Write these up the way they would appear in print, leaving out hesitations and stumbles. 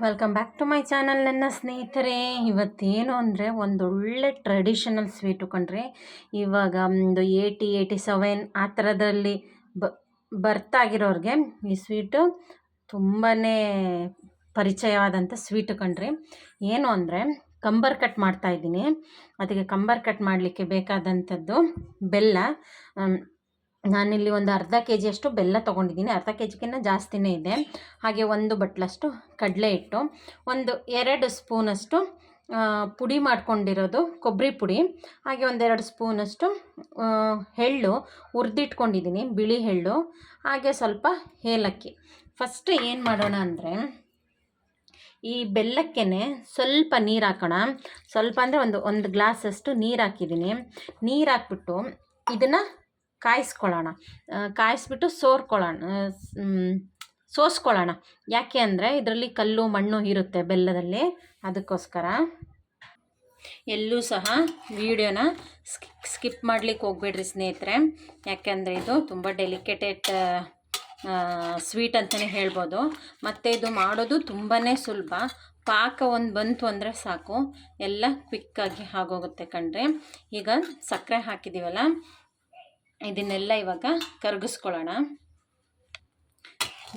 Welcome back to my channel ನನ್ನ ಸ್ನೇಹಿತರೆ. ಇವತ್ತೇನು ಅಂದರೆ ಒಂದೊಳ್ಳೆ ಟ್ರೆಡಿಷನಲ್ ಸ್ವೀಟು ಕಣ್ರಿ. ಇವಾಗ ಒಂದು 87 ಆ ಥರದಲ್ಲಿ ಬರ್ತಾಗಿರೋರಿಗೆ ಈ ಸ್ವೀಟು ತುಂಬಾ ಪರಿಚಯವಾದಂಥ ಸ್ವೀಟು ಕಣ್ರಿ. ಏನು ಅಂದರೆ ಕಂಬರ್ ಕಟ್ ಮಾಡ್ತಾಯಿದ್ದೀನಿ. ಅದಕ್ಕೆ ಕಂಬರ್ ಕಟ್ ಮಾಡಲಿಕ್ಕೆ ಬೇಕಾದಂಥದ್ದು ಬೆಲ್ಲ. ನಾನಿಲ್ಲಿ ಒಂದು ಅರ್ಧ ಕೆ ಜಿಯಷ್ಟು ಬೆಲ್ಲ ತೊಗೊಂಡಿದ್ದೀನಿ. ಅರ್ಧ ಕೆ ಜಿಗಿಂತ ಜಾಸ್ತಿನೇ ಇದೆ. ಹಾಗೆ 1 ಬಟ್ಲಷ್ಟು ಕಡಲೆ ಹಿಟ್ಟು, ಒಂದು 2 ಸ್ಪೂನಷ್ಟು ಪುಡಿ ಮಾಡ್ಕೊಂಡಿರೋದು ಕೊಬ್ಬರಿ ಪುಡಿ, ಹಾಗೆ 1-2 ಸ್ಪೂನಷ್ಟು ಎಳ್ಳು ಹುರಿದಿಟ್ಕೊಂಡಿದ್ದೀನಿ, ಬಿಳಿ ಎಳ್ಳು, ಹಾಗೆ ಸ್ವಲ್ಪ ಏಲಕ್ಕಿ. ಫಸ್ಟ್ ಏನು ಮಾಡೋಣ ಅಂದರೆ ಈ ಬೆಲ್ಲಕ್ಕೆ ಸ್ವಲ್ಪ ನೀರು ಹಾಕೋಣ. ಸ್ವಲ್ಪ ಅಂದರೆ ಒಂದು ಗ್ಲಾಸಷ್ಟು ನೀರು ಹಾಕಿದ್ದೀನಿ. ನೀರು ಹಾಕ್ಬಿಟ್ಟು ಇದನ್ನು ಕಾಯಿಸ್ಕೊಳ್ಳೋಣ. ಕಾಯಿಸ್ಬಿಟ್ಟು ಸೋಸ್ಕೊಳ್ಳೋಣ. ಯಾಕೆ ಅಂದರೆ ಇದರಲ್ಲಿ ಕಲ್ಲು ಮಣ್ಣು ಇರುತ್ತೆ ಬೆಲ್ಲದಲ್ಲಿ, ಅದಕ್ಕೋಸ್ಕರ. ಎಲ್ಲೂ ಸಹ ವಿಡಿಯೋನ ಸ್ಕಿಪ್ ಮಾಡಲಿಕ್ಕೆ ಹೋಗ್ಬೇಡ್ರಿ ಸ್ನೇಹಿತರೆ. ಯಾಕೆಂದರೆ ಇದು ತುಂಬ ಡೆಲಿಕೇಟೆಡ್ ಸ್ವೀಟ್ ಅಂತಲೇ ಹೇಳ್ಬೋದು. ಮತ್ತು ಇದು ಮಾಡೋದು ತುಂಬಾ ಸುಲಭ. ಪಾಕ ಒಂದು ಬಂತು ಅಂದರೆ ಸಾಕು, ಎಲ್ಲ ಕ್ವಿಕ್ಕಾಗಿ ಆಗೋಗುತ್ತೆ ಕಣ್ರಿ. ಈಗ ಸಕ್ಕರೆ ಹಾಕಿದ್ದೀವಲ್ಲ, ಇದನ್ನೆಲ್ಲ ಇವಾಗ ಕರಗಿಸ್ಕೊಳ್ಳೋಣ.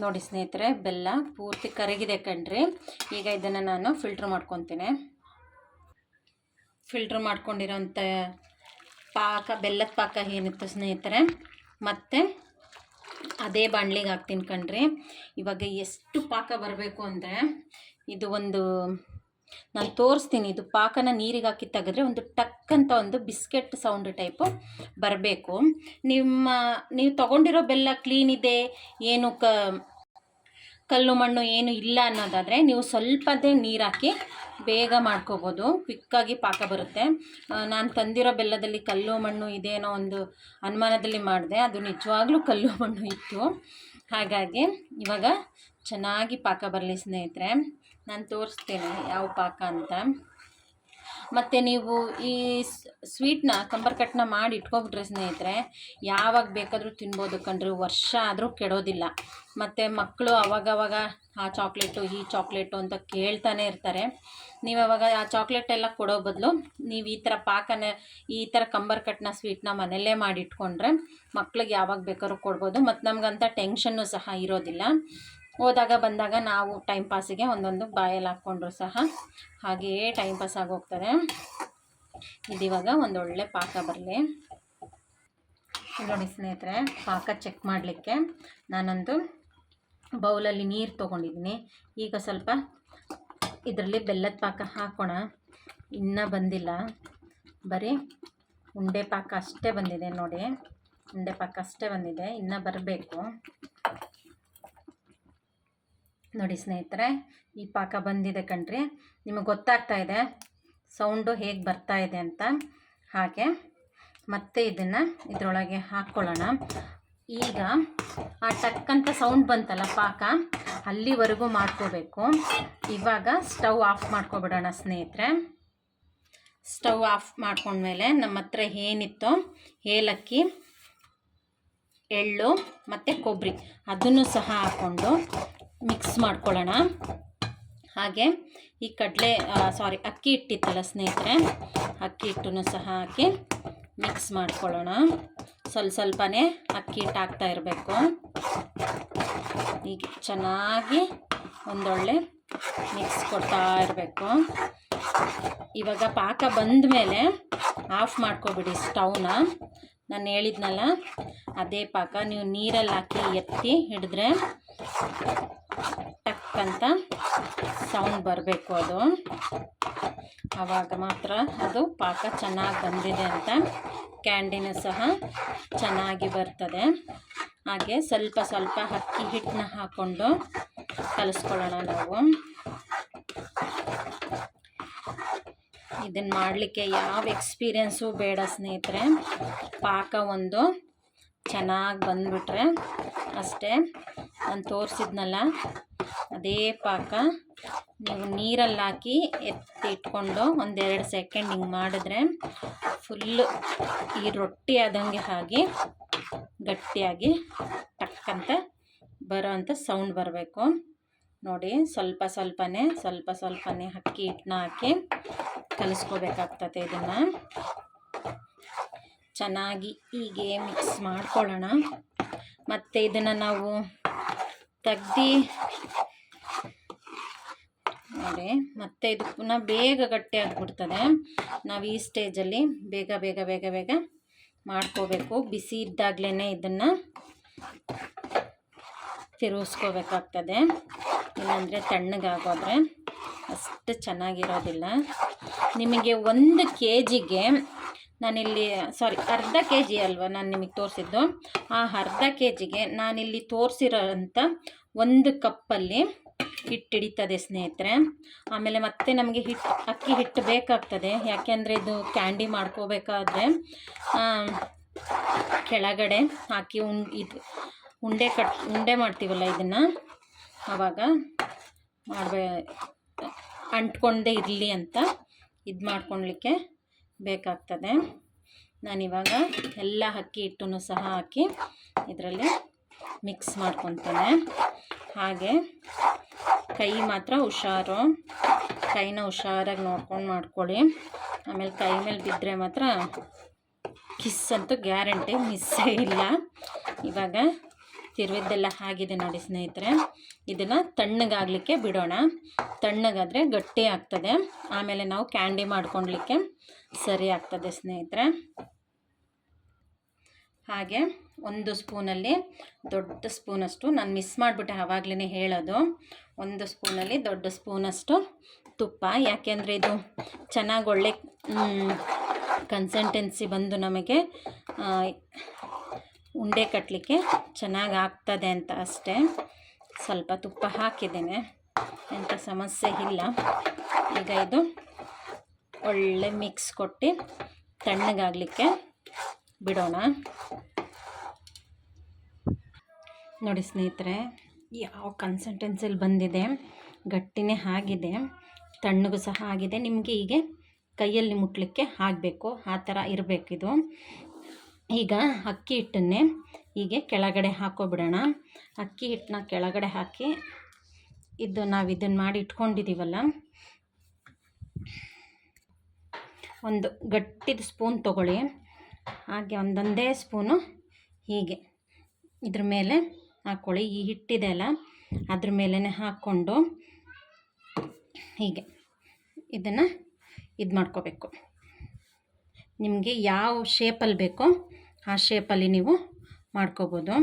ನೋಡಿ ಸ್ನೇಹಿತರೆ, ಬೆಲ್ಲ ಪೂರ್ತಿ ಕರಗಿದೆ ಕಣ್ರಿ. ಈಗ ಇದನ್ನು ನಾನು ಫಿಲ್ಟ್ರ್ ಮಾಡ್ಕೊತೀನಿ. ಫಿಲ್ಟ್ರ್ ಮಾಡ್ಕೊಂಡಿರೋಂಥ ಬೆಲ್ಲದ ಪಾಕ ಏನಿತ್ತು ಸ್ನೇಹಿತರೆ, ಮತ್ತು ಅದೇ ಬಾಣಲಿಗೆ ಹಾಕ್ತೀನಿ ಕಣ್ರಿ. ಇವಾಗ ಎಷ್ಟು ಪಾಕ ಬರಬೇಕು ಅಂದರೆ ಇದು ನಾನು ತೋರಿಸ್ತೀನಿ. ಇದು ಪಾಕನ ನೀರಿಗೆ ಹಾಕಿ ತೆಗೆದ್ರೆ ಒಂದು ಟಕ್ ಅಂತ ಒಂದು ಬಿಸ್ಕೆಟ್ ಸೌಂಡ್ ಟೈಪು ಬರಬೇಕು. ನೀವು ತೊಗೊಂಡಿರೋ ಬೆಲ್ಲ ಕ್ಲೀನ್ ಇದೆ, ಏನು ಕಲ್ಲು ಮಣ್ಣು ಏನು ಇಲ್ಲ ಅನ್ನೋದಾದರೆ ನೀವು ಸ್ವಲ್ಪದೇ ನೀರು ಹಾಕಿ ಬೇಗ ಮಾಡ್ಕೋಬೋದು, ಕ್ವಿಕ್ಕಾಗಿ ಪಾಕ ಬರುತ್ತೆ. ನಾನು ತಂದಿರೋ ಬೆಲ್ಲದಲ್ಲಿ ಕಲ್ಲು ಮಣ್ಣು ಇದೇನೋ ಒಂದು ಅನುಮಾನದಲ್ಲಿ ಮಾಡಿದೆ, ಅದು ನಿಜವಾಗ್ಲೂ ಕಲ್ಲು ಮಣ್ಣು ಇತ್ತು. ಹಾಗಾಗಿ ಇವಾಗ ಚೆನ್ನಾಗಿ ಪಾಕ ಬರಲಿ ಸ್ನೇಹಿತರೆ. ನಾನು ತೋರಿಸ್ತೇನೆ ಯಾವ ಪಾಕ ಅಂತ. ಮತ್ತು ನೀವು ಈ ಸ್ವೀಟ್ನ ಕಂಬರ್ಕಟ್ಟನ್ನ ಮಾಡಿ ಇಟ್ಕೊಬಿಟ್ರೆ ಸ್ನೇಹಿತರೆ, ಯಾವಾಗ ಬೇಕಾದರೂ ತಿನ್ಬೋದು ಕಣ್ರಿ. ವರ್ಷ ಆದರೂ ಕೆಡೋದಿಲ್ಲ. ಮತ್ತು ಮಕ್ಕಳು ಅವಾಗವಾಗ ಆ ಚಾಕ್ಲೇಟು ಈ ಚಾಕ್ಲೇಟು ಅಂತ ಕೇಳ್ತಾನೆ ಇರ್ತಾರೆ. ನೀವು ಅವಾಗ ಆ ಚಾಕ್ಲೇಟ್ ಎಲ್ಲ ಕೊಡೋ ಬದಲು ನೀವು ಈ ಥರ ಈ ಥರ ಕಂಬರ್ಕಟ್ಟನ್ನ ಸ್ವೀಟ್ನ ಮನೆಯಲ್ಲೇ ಮಾಡಿಟ್ಕೊಂಡ್ರೆ ಮಕ್ಳಿಗೆ ಯಾವಾಗ ಬೇಕಾದ್ರೂ ಕೊಡ್ಬೋದು. ಮತ್ತು ನಮಗಂಥ ಟೆನ್ಷನ್ನು ಸಹ ಇರೋದಿಲ್ಲ. ಹೋದಾಗ ಬಂದಾಗ ನಾವು ಟೈಮ್ ಪಾಸಿಗೆ ಒಂದೊಂದು ಬಾಯಲ್ಲಿ ಹಾಕ್ಕೊಂಡ್ರು ಸಹ ಹಾಗೆಯೇ ಟೈಮ್ ಪಾಸ್ ಆಗೋಗ್ತದೆ. ಇದಿವಾಗ ಒಂದೊಳ್ಳೆ ಪಾಕ ಬರಲಿ. ನೋಡಿ ಸ್ನೇಹಿತರೆ, ಪಾಕ ಚೆಕ್ ಮಾಡಲಿಕ್ಕೆ ನಾನೊಂದು ಬೌಲಲ್ಲಿ ನೀರು ತೊಗೊಂಡಿದ್ದೀನಿ. ಈಗ ಸ್ವಲ್ಪ ಇದರಲ್ಲಿ ಬೆಲ್ಲದ ಪಾಕ ಹಾಕೋಣ. ಇನ್ನೂ ಬಂದಿಲ್ಲ, ಬರೀ ಉಂಡೆ ಪಾಕ ಅಷ್ಟೇ ಬಂದಿದೆ ನೋಡಿ. ಉಂಡೆ ಪಾಕ ಅಷ್ಟೇ ಬಂದಿದೆ, ಇನ್ನೂ ಬರಬೇಕು. ನೋಡಿ ಸ್ನೇಹಿತರೆ, ಈ ಪಾಕ ಬಂದಿದೆ ಕಣ್ರಿ. ನಿಮಗೆ ಗೊತ್ತಾಗ್ತಾ ಇದೆ ಸೌಂಡು ಹೇಗೆ ಬರ್ತಾ ಇದೆ ಅಂತ. ಹಾಗೆ ಮತ್ತೆ ಇದನ್ನು ಇದರೊಳಗೆ ಹಾಕ್ಕೊಳ್ಳೋಣ. ಈಗ ಆ ಟಕ್ಕಂತ ಸೌಂಡ್ ಬಂತಲ್ಲ ಪಾಕ, ಅಲ್ಲಿವರೆಗೂ ಮಾಡ್ಕೋಬೇಕು. ಇವಾಗ ಸ್ಟವ್ ಆಫ್ ಮಾಡ್ಕೊಬಿಡೋಣ ಸ್ನೇಹಿತರೆ. ಸ್ಟವ್ ಆಫ್ ಮಾಡ್ಕೊಂಡ್ಮೇಲೆ ನಮ್ಮ ಹತ್ರ ಏನಿತ್ತೋ ಏಲಕ್ಕಿ, ಎಳ್ಳು ಮತ್ತು ಕೊಬ್ಬರಿ ಅದನ್ನು ಸಹ ಹಾಕ್ಕೊಂಡು ಮಿಕ್ಸ್ ಮಾಡ್ಕೊಳ್ಳೋಣ. ಹಾಗೆ ಈ ಅಕ್ಕಿ ಹಿಟ್ಟಿತ್ತಲ್ಲ ಸ್ನೇಹಿತರೆ, ಅಕ್ಕಿ ಹಿಟ್ಟನ್ನು ಸಹ ಹಾಕಿ ಮಿಕ್ಸ್ ಮಾಡ್ಕೊಳ್ಳೋಣ. ಸ್ವಲ್ಪನೇ ಅಕ್ಕಿ ಹಿಟ್ಟು ಹಾಕ್ತಾ ಇರಬೇಕು. ಈಗ ಚೆನ್ನಾಗಿ ಒಂದೊಳ್ಳೆ ಮಿಕ್ಸ್ ಕೊಡ್ತಾ ಇರಬೇಕು. ಇವಾಗ ಪಾಕ ಬಂದ ಮೇಲೆ ಆಫ್ ಮಾಡ್ಕೊಬಿಡಿ ಸ್ಟವ್ನ. ನಾನು ಹೇಳಿದ್ನಲ್ಲ ಅದೇ ಪಾಕ. ನೀವು ನೀರಲ್ಲಿ ಹಾಕಿ ಎತ್ತಿ ಹಿಡಿದ್ರೆ ಟಕ್ ಅಂತ ಸೌಂಡ್ ಬರಬೇಕು. ಅದು ಆವಾಗ ಮಾತ್ರ ಅದು ಪಾಕ ಚೆನ್ನಾಗಿ ಬಂದಿದೆ ಅಂತ ಕ್ಯಾಂಡಿನೂ ಸಹ ಚೆನ್ನಾಗಿ ಬರ್ತದೆ. ಹಾಗೆ ಸ್ವಲ್ಪ ಅಕ್ಕಿ ಹಿಟ್ಟನ್ನ ಹಾಕ್ಕೊಂಡು ಕಲಿಸ್ಕೊಳ್ಳೋಣ ನಾವು. ಇದನ್ನು ಮಾಡಲಿಕ್ಕೆ ಯಾವ ಎಕ್ಸ್ಪೀರಿಯೆನ್ಸು ಬೇಡ ಸ್ನೇಹಿತರೆ. ಪಾಕ ಒಂದು ಚೆನ್ನಾಗಿ ಬಂದುಬಿಟ್ರೆ ಅಷ್ಟೇ. ನಾನು ತೋರಿಸಿದ್ನಲ್ಲ ಅದೇ ಪಾಕ ನೀವು ನೀರಲ್ಲಿ ಹಾಕಿ ಎತ್ತಿ ಇಟ್ಕೊಂಡು 1-2 ಸೆಕೆಂಡ್ ಹಿಂಗೆ ಮಾಡಿದ್ರೆ ಫುಲ್ಲು ಈ ರೊಟ್ಟಿ ಆದಂಗೆ ಆಗಿ ಗಟ್ಟಿಯಾಗಿ ಟಕ್ಕಂತ ಬರೋ ಅಂಥ ಸೌಂಡ್ ಬರಬೇಕು. ನೋಡಿ ಸ್ವಲ್ಪ ಸ್ವಲ್ಪನೇ ಅಕ್ಕಿ ಹಿಟ್ಟನ್ನ ಹಾಕಿ ಕಲಿಸ್ಕೋಬೇಕಾಗ್ತದೆ. ಇದನ್ನು ಚೆನ್ನಾಗಿ ಹೀಗೆ ಮಿಕ್ಸ್ ಮಾಡ್ಕೊಳ್ಳೋಣ. ಮತ್ತು ಇದನ್ನು ನಾವು ತೆಗ್ದು ನೋಡಿ, ಮತ್ತು ಇದು ಪುನಃ ಬೇಗ ಗಟ್ಟಿ ಆಗಿಬಿಡ್ತದೆ. ನಾವು ಈ ಸ್ಟೇಜಲ್ಲಿ ಬೇಗ ಮಾಡ್ಕೋಬೇಕು. ಬಿಸಿ ಇದ್ದಾಗಲೇ ಇದನ್ನು ತಿರುಗಿಸ್ಕೋಬೇಕಾಗ್ತದೆ, ಇಲ್ಲಾಂದರೆ ತಣ್ಣಗಾಗೋದ್ರೆ ಅಷ್ಟು ಚೆನ್ನಾಗಿರೋದಿಲ್ಲ. ನಿಮಗೆ 1 kgಗೆ ನಾನಿಲ್ಲಿ ಅರ್ಧ kg ಅಲ್ವಾ ನಾನು ನಿಮಗೆ ತೋರಿಸಿದ್ದು, ಆ ಅರ್ಧ kgಗೆ ನಾನಿಲ್ಲಿ ತೋರಿಸಿರೋಂಥ 1 ಕಪ್ಪಲ್ಲಿ ಹಿಟ್ಟು ಹಿಡಿತದೆ ಸ್ನೇಹಿತರೆ. ಆಮೇಲೆ ಮತ್ತೆ ನಮಗೆ ಅಕ್ಕಿ ಹಿಟ್ಟು ಬೇಕಾಗ್ತದೆ, ಯಾಕೆಂದರೆ ಇದು ಕ್ಯಾಂಡಿ ಮಾಡ್ಕೋಬೇಕಾದ್ರೆ ಕೆಳಗಡೆ ಹಾಕಿ ಉಂಡೆ ಮಾಡ್ತೀವಲ್ಲ ಇದನ್ನು, ಆವಾಗ ಅಂಟ್ಕೊಂಡೇ ಇರಲಿ ಅಂತ ಇದು ಮಾಡ್ಕೊಳ್ಲಿಕ್ಕೆ ಬೇಕಾಗ್ತದೆ. ನಾನಿವಾಗ ಎಲ್ಲ ಅಕ್ಕಿ ಹಿಟ್ಟನ್ನು ಸಹ ಹಾಕಿ ಇದರಲ್ಲಿ ಮಿಕ್ಸ್ ಮಾಡ್ಕೊತೇನೆ. ಹಾಗೆ ಕೈ ಮಾತ್ರ ಹುಷಾರು, ಕೈನ ಹುಷಾರಾಗಿ ನೋಡ್ಕೊಂಡು ಮಾಡ್ಕೊಳ್ಳಿ. ಆಮೇಲೆ ಕೈ ಮೇಲೆ ಬಿದ್ದರೆ ಮಾತ್ರ ಕಿಸ್ ಅಂತೂ ಗ್ಯಾರಂಟಿ, ಮಿಸ್ಸೇ ಇಲ್ಲ. ಇವಾಗ ತಿರುವಿದ್ದೆಲ್ಲ ಆಗಿದೆ ನೋಡಿ ಸ್ನೇಹಿತರೆ. ಇದನ್ನು ತಣ್ಣಗಾಗಲಿಕ್ಕೆ ಬಿಡೋಣ. ತಣ್ಣಗಾದರೆ ಗಟ್ಟಿ ಆಗ್ತದೆ, ಆಮೇಲೆ ನಾವು ಕ್ಯಾಂಡಿ ಮಾಡ್ಕೊಳ್ಲಿಕ್ಕೆ ಸರಿ ಆಗ್ತದೆ ಸ್ನೇಹಿತರೆ. ಹಾಗೆ 1 ಸ್ಪೂನಲ್ಲಿ ದೊಡ್ಡ ಸ್ಪೂನಷ್ಟು, ನಾನು ಮಿಸ್ ಮಾಡಿಬಿಟ್ಟೆ ಆವಾಗಲೇ ಹೇಳೋದು, 1 ಸ್ಪೂನಲ್ಲಿ ದೊಡ್ಡ ಸ್ಪೂನಷ್ಟು ತುಪ್ಪ. ಯಾಕೆಂದರೆ ಇದು ಚೆನ್ನಾಗಿ ಒಳ್ಳೆ ಕನ್ಸಿಸ್ಟೆನ್ಸಿ ಬಂದು ನಮಗೆ ಉಂಡೆ ಕಟ್ಟಲಿಕ್ಕೆ ಚೆನ್ನಾಗಿ ಆಗ್ತದೆ ಅಂತ ಅಷ್ಟೇ. ಸ್ವಲ್ಪ ತುಪ್ಪ ಹಾಕಿದ್ದೇನೆ, ಎಂಥ ಸಮಸ್ಯೆ ಇಲ್ಲ. ಈಗ ಇದು ಒಳ್ಳೆ ಮಿಕ್ಸ್ ಕೊಟ್ಟು ತಣ್ಣಗಾಗಲಿಕ್ಕೆ ಬಿಡೋಣ. ನೋಡಿ ಸ್ನೇಹಿತರೆ, ಯಾವ ಕನ್ಸಿಸ್ಟೆನ್ಸಿಯಲ್ಲಿ ಬಂದಿದೆ, ಗಟ್ಟಿನೇ ಆಗಿದೆ, ತಣ್ಣಗೂ ಸಹ ಆಗಿದೆ. ನಿಮಗೆ ಹೀಗೆ ಕೈಯಲ್ಲಿ ಮುಟ್ಲಿಕ್ಕೆ ಆಗಬೇಕು, ಆ ಥರ ಇರಬೇಕಿದು. ಈಗ ಅಕ್ಕಿ ಹಿಟ್ಟನ್ನೇ ಹೀಗೆ ಕೆಳಗಡೆ ಹಾಕೋಬಿಡೋಣ. ಅಕ್ಕಿ ಹಿಟ್ಟನ್ನ ಕೆಳಗಡೆ ಹಾಕಿ ನಾವು ಇದನ್ನು ಮಾಡಿ ಇಟ್ಕೊಂಡಿದ್ದೀವಲ್ಲ, ಒಂದು ಗಟ್ಟಿದ ಸ್ಪೂನ್ ತೊಗೊಳ್ಳಿ. ಹಾಗೆ ಒಂದೊಂದೇ ಸ್ಪೂನು ಹೀಗೆ ಇದ್ರ ಮೇಲೆ ಹಾಕ್ಕೊಳ್ಳಿ. ಈ ಹಿಟ್ಟಿದೆ ಅಲ್ಲ, ಅದ್ರ ಮೇಲೇ ಹಾಕ್ಕೊಂಡು ಹೀಗೆ ಇದನ್ನು ಇದು ಮಾಡ್ಕೋಬೇಕು. ನಿಮಗೆ ಯಾವ ಶೇಪಲ್ಲಿ ಬೇಕೋ ಆ ಶೇಪಲ್ಲಿ ನೀವು ಮಾಡ್ಕೋಬೋದು.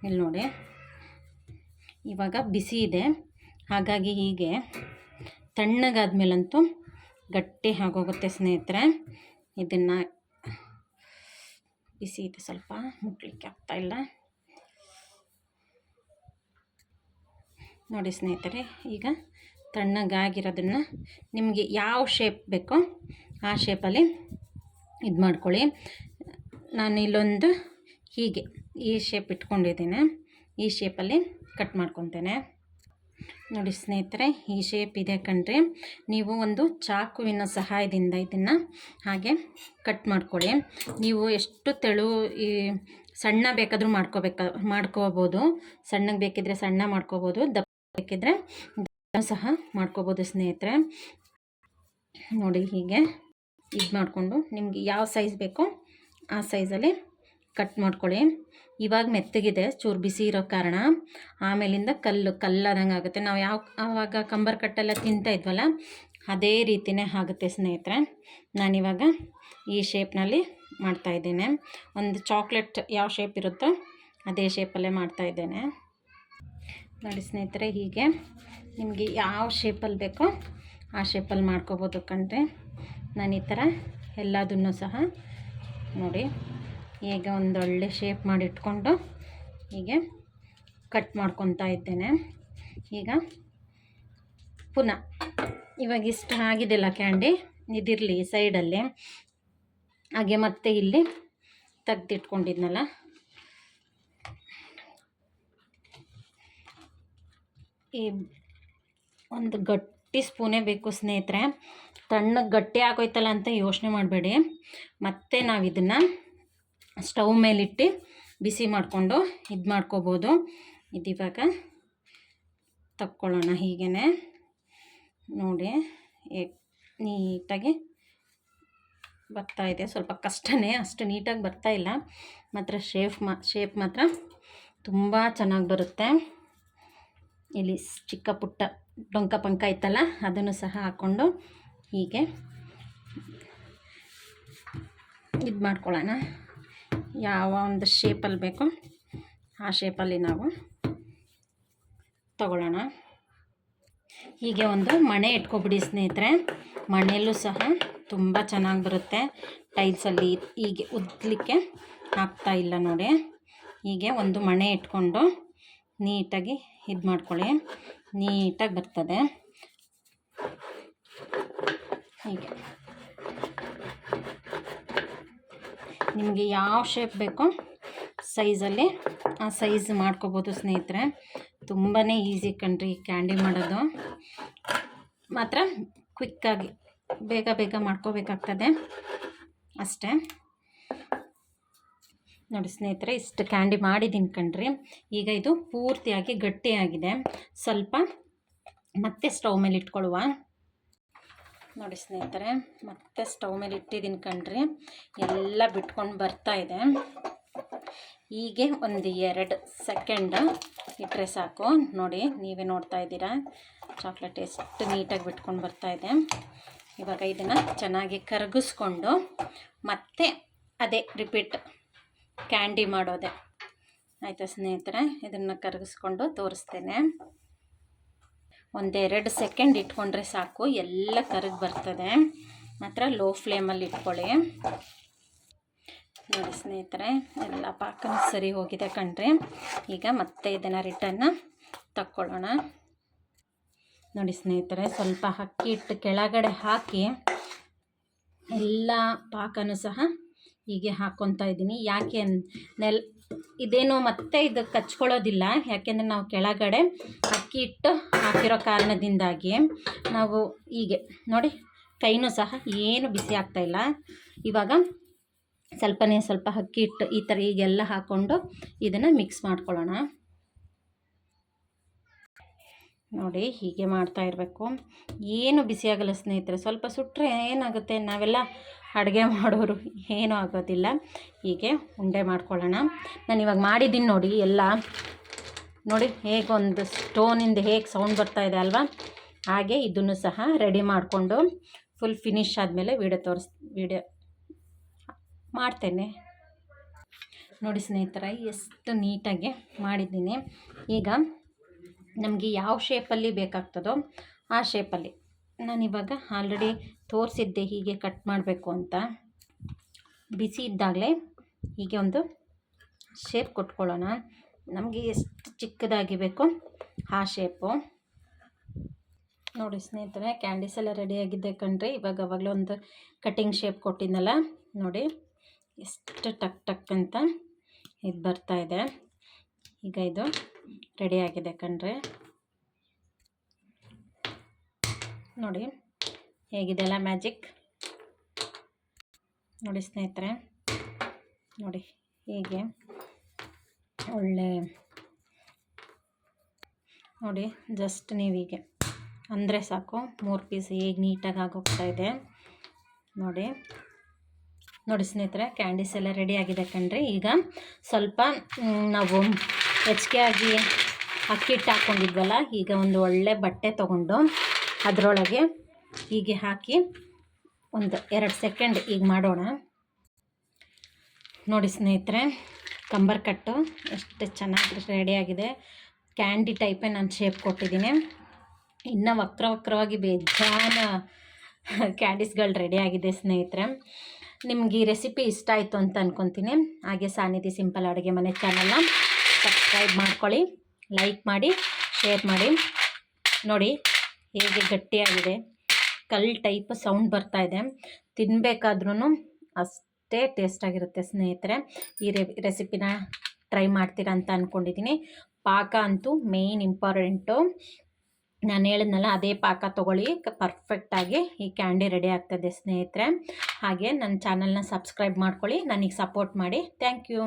ಇಲ್ಲಿ ನೋಡಿ, ಇವಾಗ ಬಿಸಿ ಇದೆ, ಹಾಗಾಗಿ ಹೀಗೆ ತಣ್ಣಗಾದ್ಮೇಲಂತೂ ಗಟ್ಟಿ ಆಗೋಗುತ್ತೆ ಸ್ನೇಹಿತರೆ. ಇದನ್ನು ಬಿಸಿ ಇದೆ, ಸ್ವಲ್ಪ ಮುಟ್ಲಿಕ್ಕೆ ಆಗ್ತಾಯಿಲ್ಲ ನೋಡಿ ಸ್ನೇಹಿತರೆ. ಈಗ ತಣ್ಣಗಾಗಿರೋದನ್ನು ನಿಮಗೆ ಯಾವ ಶೇಪ್ ಬೇಕೋ ಆ ಶೇಪಲ್ಲಿ ಇದು ಮಾಡ್ಕೊಳ್ಳಿ. ನಾನು ಇಲ್ಲೊಂದು ಹೀಗೆ ಈ ಶೇಪ್ ಇಟ್ಕೊಂಡಿದ್ದೇನೆ, ಈ ಶೇಪಲ್ಲಿ ಕಟ್ ಮಾಡ್ಕೊತೇನೆ ನೋಡಿ ಸ್ನೇಹಿತರೆ. ಈ ಶೇಪ್ ಇದೆ ಕಣ್ರಿ. ನೀವು ಒಂದು ಚಾಕುವಿನ ಸಹಾಯದಿಂದ ಇದನ್ನು ಹಾಗೆ ಕಟ್ ಮಾಡ್ಕೊಳ್ಳಿ. ನೀವು ಎಷ್ಟು ತೆಳು ಈ ಸಣ್ಣ ಬೇಕಾದರೂ ಮಾಡ್ಕೋಬೋದು. ಸಣ್ಣಗೆ ಬೇಕಿದ್ರೆ ಸಣ್ಣ ಮಾಡ್ಕೋಬೋದು, ದಪ್ಪ ಬೇಕಿದ್ರೆ ಸಹ ಮಾಡ್ಕೋಬೋದು ಸ್ನೇಹಿತರೆ. ನೋಡಿ ಹೀಗೆ ಇದು ಮಾಡಿಕೊಂಡು ನಿಮಗೆ ಯಾವ ಸೈಜ್ ಬೇಕೋ ಆ ಸೈಜಲ್ಲಿ ಕಟ್ ಮಾಡ್ಕೊಳ್ಳಿ. ಇವಾಗ ಮೆತ್ತಗಿದೆ, ಚೂರು ಬಿಸಿ ಇರೋ ಕಾರಣ ಆಮೇಲಿಂದ ಕಲ್ಲಾದಂಗೆ ಆಗುತ್ತೆ. ನಾವು ಆವಾಗ ಕಂಬರ್ ಕಟ್ಟೆಲ್ಲ ತಿಂತಾ ಇದ್ವಲ್ಲ, ಅದೇ ರೀತಿಯೇ ಆಗುತ್ತೆ ಸ್ನೇಹಿತರೆ. ನಾನಿವಾಗ ಈ ಶೇಪ್ನಲ್ಲಿ ಮಾಡ್ತಾಯಿದ್ದೇನೆ. ಒಂದು ಚಾಕ್ಲೇಟ್ ಯಾವ ಶೇಪ್ ಇರುತ್ತೋ ಅದೇ ಶೇಪಲ್ಲೇ ಮಾಡ್ತಾಯಿದ್ದೇನೆ ನೋಡಿ ಸ್ನೇಹಿತರೆ. ಹೀಗೆ ನಿಮಗೆ ಯಾವ ಶೇಪಲ್ಲಿ ಬೇಕೋ ಆ ಶೇಪಲ್ಲಿ ಮಾಡ್ಕೋಬೋದು ಕಣ್ರಿ. ನಾನು ಈ ಥರ ಎಲ್ಲದನ್ನು ಸಹ ನೋಡಿ ಈಗ ಒಂದೊಳ್ಳೆ ಶೇಪ್ ಮಾಡಿಟ್ಕೊಂಡು ಹೀಗೆ ಕಟ್ ಮಾಡ್ಕೊತಾ ಇದ್ದೇನೆ. ಈಗ ಪುನಃ ಇವಾಗ ಇಷ್ಟು ಆಗಿದೆಲ್ಲ ಕ್ಯಾಂಡಿ, ಇದಿರಲಿ ಸೈಡಲ್ಲಿ. ಹಾಗೆ ಮತ್ತೆ ಇಲ್ಲಿ ತೆಗ್ದಿಟ್ಕೊಂಡಿದ್ನಲ್ಲ, ಈ ಒಂದು ಗಟ್ಟಿ ಸ್ಪೂನೇ ಬೇಕು ಸ್ನೇಹಿತರೆ. ತಣ್ಣಗೆ ಗಟ್ಟಿ ಆಗೋಯ್ತಲ್ಲ ಅಂತ ಯೋಚನೆ ಮಾಡಬೇಡಿ. ಮತ್ತು ನಾವು ಇದನ್ನು ಸ್ಟವ್ ಮೇಲಿಟ್ಟು ಬಿಸಿ ಮಾಡಿಕೊಂಡು ಇದು ಮಾಡ್ಕೋಬೋದು. ಇದಿವಾಗ ತಕ್ಕೊಳ್ಳೋಣ. ಹೀಗೇ ನೋಡಿ ನೀಟಾಗಿ ಬರ್ತಾಯಿದೆ. ಸ್ವಲ್ಪ ಕಷ್ಟನೇ, ಅಷ್ಟು ನೀಟಾಗಿ ಬರ್ತಾಯಿಲ್ಲ, ಮಾತ್ರ ಶೇಪ್ ಮಾತ್ರ ತುಂಬ ಚೆನ್ನಾಗಿ ಬರುತ್ತೆ. ಇಲ್ಲಿ ಚಿಕ್ಕ ಪುಟ್ಟ ಡೊಂಕ ಪಂಕ ಇತ್ತಲ್ಲ ಅದನ್ನು ಸಹ ಹಾಕ್ಕೊಂಡು ಹೀಗೆ ಇದು ಮಾಡ್ಕೊಳ್ಳೋಣ. ಯಾವ ಒಂದು ಶೇಪಲ್ಲಿ ಬೇಕೋ ಆ ಶೇಪಲ್ಲಿ ನಾವು ತಗೊಳ್ಳೋಣ. ಹೀಗೆ ಒಂದು ಮಣೆ ಇಟ್ಕೊಬಿಡಿ ಸ್ನೇಹಿತರೆ. ಮಣೆಯಲ್ಲೂ ಸಹ ತುಂಬ ಚೆನ್ನಾಗಿ ಬರುತ್ತೆ. ಟೈಲ್ಸಲ್ಲಿ ಹೀಗೆ ಉದ್ದಲಿಕ್ಕೆ ಆಗ್ತಾ ಇಲ್ಲ ನೋಡಿ. ಹೀಗೆ ಒಂದು ಮಣೆ ಇಟ್ಕೊಂಡು ನೀಟಾಗಿ ಇದು ಮಾಡ್ಕೊಳ್ಳಿ, ನೀಟಾಗಿ ಬರ್ತದೆ. ಹೀಗೆ ನಿಮಗೆ ಯಾವ ಶೇಪ್ ಬೇಕೋ ಸೈಜಲ್ಲಿ ಆ ಸೈಜ್ ಮಾಡ್ಕೋಬೋದು ಸ್ನೇಹಿತರೆ. ತುಂಬಾ ಈಸಿ ಕಣ್ರಿ ಕ್ಯಾಂಡಿ ಮಾಡೋದು. ಮಾತ್ರ ಕ್ವಿಕ್ಕಾಗಿ ಬೇಗ ಬೇಗ ಮಾಡ್ಕೋಬೇಕಾಗ್ತದೆ ಅಷ್ಟೇ. ನೋಡಿ ಸ್ನೇಹಿತರೆ, ಇಷ್ಟು ಕ್ಯಾಂಡಿ ಮಾಡಿದ್ದೀನಿ ಕಣ್ರಿ. ಈಗ ಇದು ಪೂರ್ತಿಯಾಗಿ ಗಟ್ಟಿಯಾಗಿದೆ. ಸ್ವಲ್ಪ ಮತ್ತೆ ಸ್ಟವ್ ಮೇಲೆ ಇಟ್ಕೊಳ್ಳುವ. ನೋಡಿ ಸ್ನೇಹಿತರೆ, ಮತ್ತೆ ಸ್ಟವ್ ಮೇಲೆ ಇಟ್ಟಿದ್ದೀನಿ ಕಣ್ರಿ. ಎಲ್ಲ ಬಿಟ್ಕೊಂಡು ಬರ್ತಾ ಇದೆ. ಹೀಗೆ ಒಂದು 2 ಸೆಕೆಂಡ್ ಇಟ್ಟರೆ ಸಾಕು. ನೋಡಿ ನೀವೇ ನೋಡ್ತಾ ಇದ್ದೀರಾ ಚಾಕ್ಲೇಟ್ ಎಷ್ಟು ನೀಟಾಗಿ ಬಿಟ್ಕೊಂಡು ಬರ್ತಾ ಇದೆ. ಇವಾಗ ಇದನ್ನು ಚೆನ್ನಾಗಿ ಕರಗಿಸ್ಕೊಂಡು ಮತ್ತೆ ಅದೇ ರಿಪೀಟ್ ಕ್ಯಾಂಡಿ ಮಾಡೋದೆ ಆಯಿತಾ ಸ್ನೇಹಿತರೆ. ಇದನ್ನು ಕರಗಿಸ್ಕೊಂಡು ತೋರಿಸ್ತೇನೆ. 1-2 ಸೆಕೆಂಡ್ ಇಟ್ಕೊಂಡ್ರೆ ಸಾಕು, ಎಲ್ಲ ಕರಗಿ ಬರ್ತದೆ. ಮಾತ್ರ ಲೋ ಫ್ಲೇಮಲ್ಲಿ ಇಟ್ಕೊಳ್ಳಿ. ನೋಡಿ ಸ್ನೇಹಿತರೆ, ಎಲ್ಲ ಪಾಕನೂ ಸರಿ ಹೋಗಿದೆ ಕಣ್ರಿ. ಈಗ ಮತ್ತೆ ಇದನ್ನು ರಿಟರ್ನ್ ತಕ್ಕೊಳ್ಳೋಣ. ನೋಡಿ ಸ್ನೇಹಿತರೆ, ಸ್ವಲ್ಪ ಅಕ್ಕಿ ಹಿಟ್ಟು ಕೆಳಗಡೆ ಹಾಕಿ ಎಲ್ಲ ಪಾಕನೂ ಸಹ ಹೀಗೆ ಹಾಕ್ಕೊತಾ ಇದ್ದೀನಿ. ಯಾಕೆ ಇದೇನು ಮತ್ತೆ ಇದು ಕಚ್ಕೊಳ್ಳೋದಿಲ್ಲ, ಯಾಕೆಂದರೆ ನಾವು ಕೆಳಗಡೆ ಅಕ್ಕಿ ಹಿಟ್ಟು ಹಾಕಿರೋ ಕಾರಣದಿಂದಾಗಿ ನಾವು ಹೀಗೆ ನೋಡಿ ಕೈನೂ ಸಹ ಏನು ಬಿಸಿ ಆಗ್ತಾಯಿಲ್ಲ. ಇವಾಗ ಸ್ವಲ್ಪ ಅಕ್ಕಿ ಹಿಟ್ಟು ಈ ಥರ ಹೀಗೆಲ್ಲ ಹಾಕ್ಕೊಂಡು ಇದನ್ನು ಮಿಕ್ಸ್ ಮಾಡ್ಕೊಳ್ಳೋಣ. ನೋಡಿ ಹೀಗೆ ಮಾಡ್ತಾ ಇರಬೇಕು, ಏನು ಬಿಸಿಯಾಗಲ್ಲ ಸ್ನೇಹಿತರೆ. ಸ್ವಲ್ಪ ಸುಟ್ಟರೆ ಏನಾಗುತ್ತೆ, ನಾವೆಲ್ಲ ಅಡುಗೆ ಮಾಡೋರು, ಏನೂ ಆಗೋದಿಲ್ಲ. ಹೀಗೆ ಉಂಡೆ ಮಾಡ್ಕೊಳ್ಳೋಣ. ನಾನು ಇವಾಗ ಮಾಡಿದ್ದೀನಿ ನೋಡಿ ಎಲ್ಲ. ನೋಡಿ ಹೇಗೆ ಒಂದು ಸ್ಟೋನಿಂದ ಹೇಗೆ ಸೌಂಡ್ ಬರ್ತಾ ಇದೆ ಅಲ್ವಾ, ಹಾಗೆ ಇದನ್ನು ಸಹ ರೆಡಿ ಮಾಡಿಕೊಂಡು ಫುಲ್ ಫಿನಿಶ್ ಆದಮೇಲೆ ವಿಡಿಯೋ ಮಾಡ್ತೇನೆ. ನೋಡಿ ಸ್ನೇಹಿತರೆ, ಎಷ್ಟು ನೀಟಾಗಿ ಮಾಡಿದ್ದೀನಿ. ಈಗ ನಮಗೆ ಯಾವ ಶೇಪಲ್ಲಿ ಬೇಕಾಗ್ತದೋ ಆ ಶೇಪಲ್ಲಿ ನಾನಿವಾಗ ಆಲ್ರೆಡಿ ತೋರಿಸಿದ್ದೆ ಹೀಗೆ ಕಟ್ ಮಾಡಬೇಕು ಅಂತ. ಬಿಸಿ ಇದ್ದಾಗಲೇ ಹೀಗೆ ಒಂದು ಶೇಪ್ ಕೊಟ್ಕೊಳ್ಳೋಣ. ನಮಗೆ ಎಷ್ಟು ಚಿಕ್ಕದಾಗಿ ಬೇಕೋ ಆ ಶೇಪು. ನೋಡಿ ಸ್ನೇಹಿತರೆ, ಕ್ಯಾಂಡೀಸ್ ಎಲ್ಲ ರೆಡಿಯಾಗಿದೆ ಕಣ್ರಿ. ಅವಾಗಲೇ ಒಂದು ಕಟಿಂಗ್ ಶೇಪ್ ಕೊಟ್ಟಿದ್ನಲ್ಲ ನೋಡಿ, ಎಷ್ಟು ಟಕ್ ಅಂತ ಇದು ಬರ್ತಾ ಇದೆ. ಈಗ ಇದು ರೆಡಿಯಾಗಿದೆ ಕಣ್ರಿ. ನೋಡಿ ಹೇಗಿದೆಲ್ಲ ಮ್ಯಾಜಿಕ್. ನೋಡಿ ಸ್ನೇಹಿತರೆ, ನೋಡಿ ಹೀಗೆ ಒಳ್ಳೆ ನೋಡಿ ಜಸ್ಟ್ ನೀವೀಗೆ ಅಂದರೆ ಸಾಕು 3 ಪೀಸ್ ಹೇಗೆ ನೀಟಾಗಿ ಆಗೋಗ್ತಾ ಇದೆ ನೋಡಿ. ನೋಡಿ ಸ್ನೇಹಿತರೆ, ಕ್ಯಾಂಡೀಸ್ ಎಲ್ಲ ರೆಡಿಯಾಗಿದೆ ಕಣ್ರಿ. ಈಗ ಸ್ವಲ್ಪ ನಾವು ಹೆಚ್ಚಿಗೆ ಆಗಿ ಅಕ್ಕಿ ಹಿಟ್ಟು ಹಾಕ್ಕೊಂಡಿದ್ವಲ್ಲ, ಈಗ ಒಂದು ಒಳ್ಳೆ ಬಟ್ಟೆ ತೊಗೊಂಡು ಅದರೊಳಗೆ ಹೀಗೆ ಹಾಕಿ ಒಂದು 2 ಸೆಕೆಂಡ್ ಈಗ ಮಾಡೋಣ. ನೋಡಿ ಸ್ನೇಹಿತರೆ, ಕಂಬರ್ ಕಟ್ಟು ಎಷ್ಟು ಚೆನ್ನಾಗಿ ರೆಡಿಯಾಗಿದೆ. ಕ್ಯಾಂಡಿ ಟೈಪೇ ನಾನು ಶೇಪ್ ಕೊಟ್ಟಿದ್ದೀನಿ. ಇನ್ನು ವಕ್ರವಾಗಿ ಬೇಜಾನ ಕ್ಯಾಂಡೀಸ್ಗಳು ರೆಡಿಯಾಗಿದೆ ಸ್ನೇಹಿತರೆ. ನಿಮ್ಗೆ ಈ ರೆಸಿಪಿ ಇಷ್ಟ ಆಯಿತು ಅಂತ ಅಂದ್ಕೊತೀನಿ. ಹಾಗೆ ಸಾನಿಧಿ ಸಿಂಪಲ್ ಅಡುಗೆ ಮನೆ ಚಾನಲ್ನ ಸಬ್ಸ್ಕ್ರೈಬ್ ಮಾಡ್ಕೊಳ್ಳಿ, ಲೈಕ್ ಮಾಡಿ, ಶೇರ್ ಮಾಡಿ. ನೋಡಿ ಹೇಗೆ ಗಟ್ಟಿಯಾಗಿದೆ, ಕಲ್ಲು ಟೈಪ್ ಸೌಂಡ್ ಬರ್ತಾ ಇದೆ. ತಿನ್ನಬೇಕಾದ್ರೂ ಅಷ್ಟೇ ಟೇಸ್ಟಾಗಿರುತ್ತೆ ಸ್ನೇಹಿತರೆ. ಈ ರೆಸಿಪಿನ ಟ್ರೈ ಮಾಡ್ತೀರಾ ಅಂತ ಅಂದ್ಕೊಂಡಿದ್ದೀನಿ. ಪಾಕ ಅಂತೂ ಮೇಯ್ನ್ ಇಂಪಾರ್ಟೆಂಟು. ನಾನು ಹೇಳಿದ್ನಲ್ಲ ಅದೇ ಪಾಕ ತೊಗೊಳ್ಳಿ, ಪರ್ಫೆಕ್ಟಾಗಿ ಈ ಕ್ಯಾಂಡಿ ರೆಡಿ ಆಗ್ತದೆ ಸ್ನೇಹಿತರೆ. ಹಾಗೆ ನನ್ನ ಚಾನಲ್ನ ಸಬ್ಸ್ಕ್ರೈಬ್ ಮಾಡ್ಕೊಳ್ಳಿ, ನನಗೆ ಸಪೋರ್ಟ್ ಮಾಡಿ. Thank you.